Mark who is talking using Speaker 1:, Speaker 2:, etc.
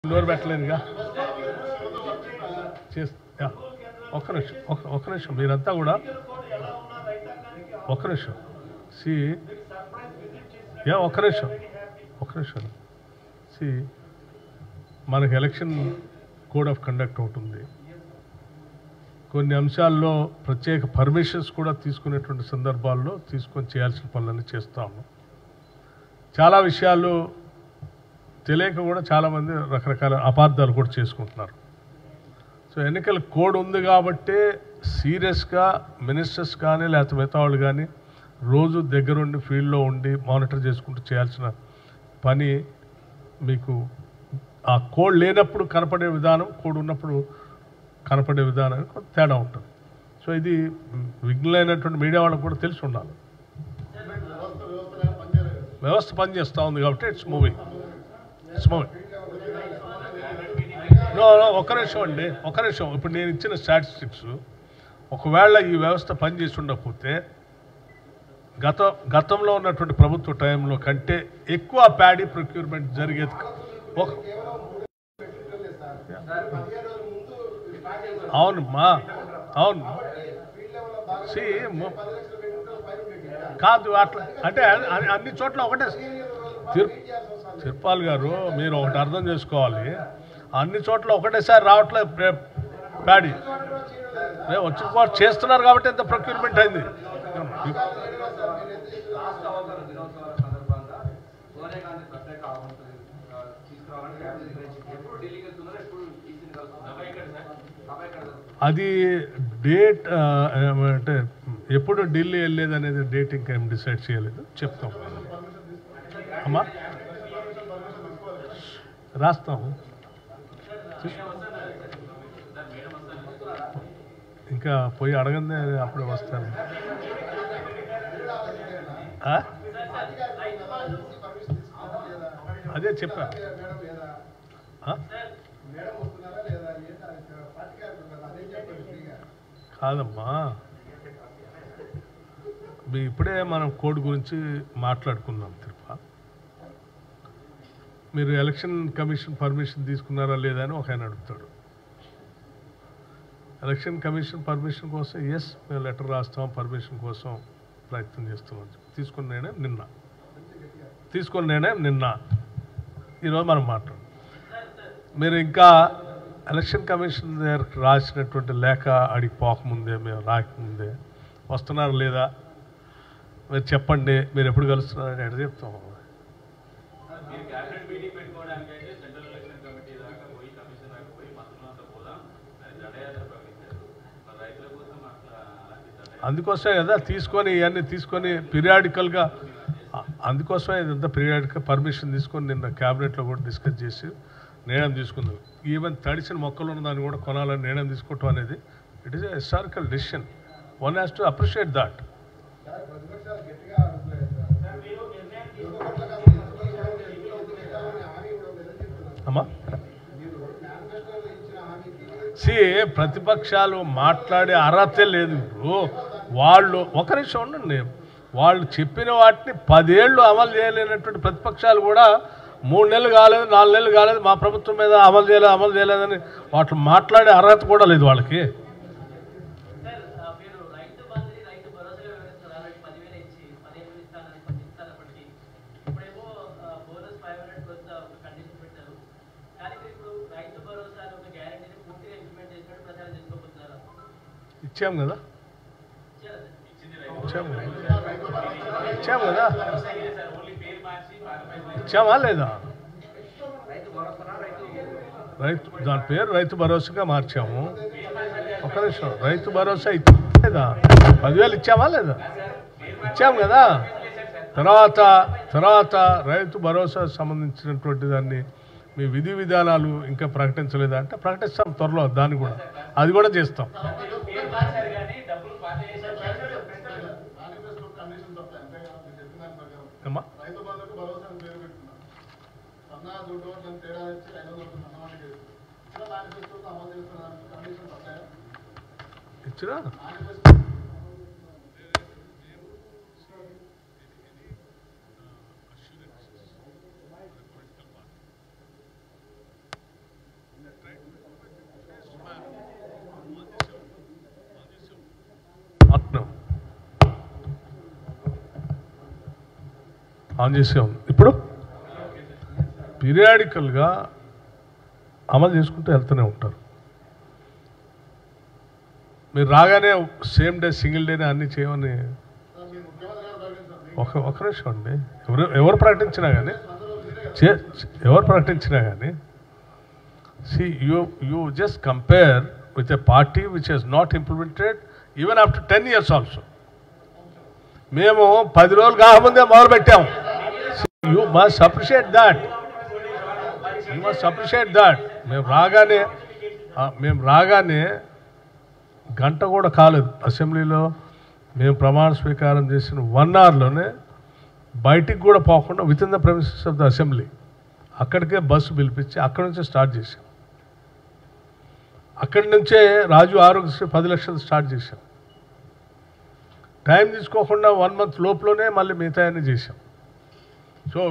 Speaker 1: నోరు పెట్టలేదుగా ఒక్క నిమిషం మీరంతా కూడా ఒక్క నిమిషం ఒక్క నిమిషం మనకి ఎలక్షన్ కోడ్ ఆఫ్ కండక్ట్ ఉంటుంది. కొన్ని అంశాల్లో ప్రత్యేక పర్మిషన్స్ కూడా తీసుకునేటువంటి సందర్భాల్లో తీసుకొని చేయాల్సిన పనులన్నీ చేస్తూ ఉన్నాం. చాలా విషయాలు తెలియక కూడా చాలామంది రకరకాల అపార్థాలు కూడా చేసుకుంటున్నారు. సో ఎన్నికల కోడ్ ఉంది కాబట్టి సీరియస్గా మినిస్టర్స్ కానీ లేకపోతే మిగతా వాళ్ళు కానీ రోజు దగ్గరుండి ఫీల్డ్లో ఉండి మానిటర్ చేసుకుంటూ చేయాల్సిన పని మీకు ఆ కోడ్ లేనప్పుడు కనపడే విధానం, కోడ్ ఉన్నప్పుడు కనపడే విధానానికి కొంత తేడా ఉంటుంది. సో ఇది విఘ్నులైనటువంటి మీడియా వాళ్ళకు కూడా తెలిసి ఉండాలి. వ్యవస్థ పనిచేస్తూ ఉంది కాబట్టి ఇట్స్ మూవింగ్. ఒక్క నిమిషం అండి, ఒక్క నిమిషం. ఇప్పుడు నేను ఇచ్చిన స్టాటిస్టిక్స్ ఒకవేళ ఈ వ్యవస్థ పనిచేసి ఉండకపోతే గతంలో ఉన్నటువంటి ప్రభుత్వ టైంలో కంటే ఎక్కువ ప్యాడీ ప్రొక్యూర్మెంట్ జరిగేది. అవునమ్మా, అవును. కాదు అట్లా అంటే అన్ని చోట్ల ఒకటే. తిరుపాల్ గారు మీరు ఒకటి అర్థం చేసుకోవాలి, అన్ని చోట్ల ఒకటేసారి రావట్లేదు ప్యాడీ. వచ్చి చేస్తున్నారు కాబట్టి ఎంత ప్రొక్యూర్మెంట్ అయింది. అది డేట్ అంటే ఎప్పుడు ఢిల్లీ వెళ్ళేది అనేది డేట్ ఇంకా ఏం డిసైడ్ చేయలేదు, చెప్తాం అమ్మా, రాస్తాము. ఇంకా పోయి అడగందే అప్పుడే వస్తాను. అదే చెప్పా కాదమ్మా, ఇప్పుడే మనం కోడ్ గురించి మాట్లాడుకున్నాం. తిరుపతి మీరు ఎలక్షన్ కమిషన్ పర్మిషన్ తీసుకున్నారా లేదా అని ఒక ఆయన అడుగుతాడు. ఎలక్షన్ కమిషన్ పర్మిషన్ కోసం మేము లెటర్ రాస్తాం, పర్మిషన్ కోసం ప్రయత్నం చేస్తున్నాం. తీసుకున్న నిర్ణయం నిన్న ఈరోజు మనం మాట్లాడు. మీరు ఇంకా ఎలక్షన్ కమిషన్ దగ్గరకు రాసినటువంటి లేఖ అడిగి పోకముందే, మేము రాకముందే వస్తున్నారు లేదా మీరు చెప్పండి, మీరు ఎప్పుడు కలుస్తున్నారని ఎక్కడ చెప్తాం. అందుకోసమే కదా తీసుకొని ఇవన్నీ తీసుకొని పీరియాడికల్గా, అందుకోసమే ఇదంతా పీరియాడికల్ పర్మిషన్ తీసుకొని నిన్న క్యాబినెట్లో కూడా డిస్కస్ చేసి నిర్ణయం తీసుకుందాం. ఈవెన్ తడిసిన మొక్కలు ఉన్న దాన్ని కూడా కొనాలని నిర్ణయం తీసుకోవటం అనేది it is a historical decision. One has to appreciate that. అమ్మా ప్రతిపక్షాలు మాట్లాడే అర్హతే లేదు. వాళ్ళు ఒక నిమిషం ఉండండి, వాళ్ళు చెప్పిన వాటిని 10 ఏళ్ళు అమలు చేయలేనటువంటి ప్రతిపక్షాలు కూడా 3 నెలలు కాలేదు, 4 నెలలు కాలేదు, మా ప్రభుత్వం మీద అమలు చేయలేదని వాటిని మాట్లాడే అర్హత కూడా లేదు వాళ్ళకి. ఇచ్చాము కదా ఇచ్చామా లేదా? దాని పేరు రైతు భరోసాగా మార్చాము. ఒక నిమిషం, రైతు భరోసా ఇచ్చేదా? 10,000 ఇచ్చామా లేదా? ఇచ్చాము కదా. తర్వాత రైతు భరోసా సంబంధించినటువంటి దాన్ని మీ విధి విధానాలు ఇంకా ప్రకటించలేదా అంటే ప్రకటిస్తాం త్వరలో. దాన్ని కూడా అది కూడా చేస్తాం. ఇచ్చినా ఆన్ చేసే ఉంది. ఇప్పుడు పీరియాడికల్గా అమలు చేసుకుంటూ వెళ్తూనే ఉంటారు. మీరు రాగానే సేమ్ డే సింగిల్ డేనే అన్నీ చేయమని ఒక నిమిషం అండి. ఎవరు ప్రకటించినా కానీ see you just compare with a party which has not implemented even after 10 years also. మేము 10 రోజులు కాకముందే మొదలు పెట్టాము. You must appreciate that. మేము రాగానే గంట కూడా కాలేదు అసెంబ్లీలో. మేము ప్రమాణ స్వీకారం చేసిన 1 అవర్లోనే బయటికి కూడా పోకుండా with in the premises of the assembly అక్కడికే బస్సు పిలిపించి అక్కడి నుంచే స్టార్ట్ చేశాం. అక్కడి నుంచే రాజు ఆరోగ్యశ్రీ 10 లక్షలు స్టార్ట్ చేశాం. టైం తీసుకోకుండా 1 మంత్ లోపలనే మళ్ళీ మిగతా అన్ని చేశాం. సో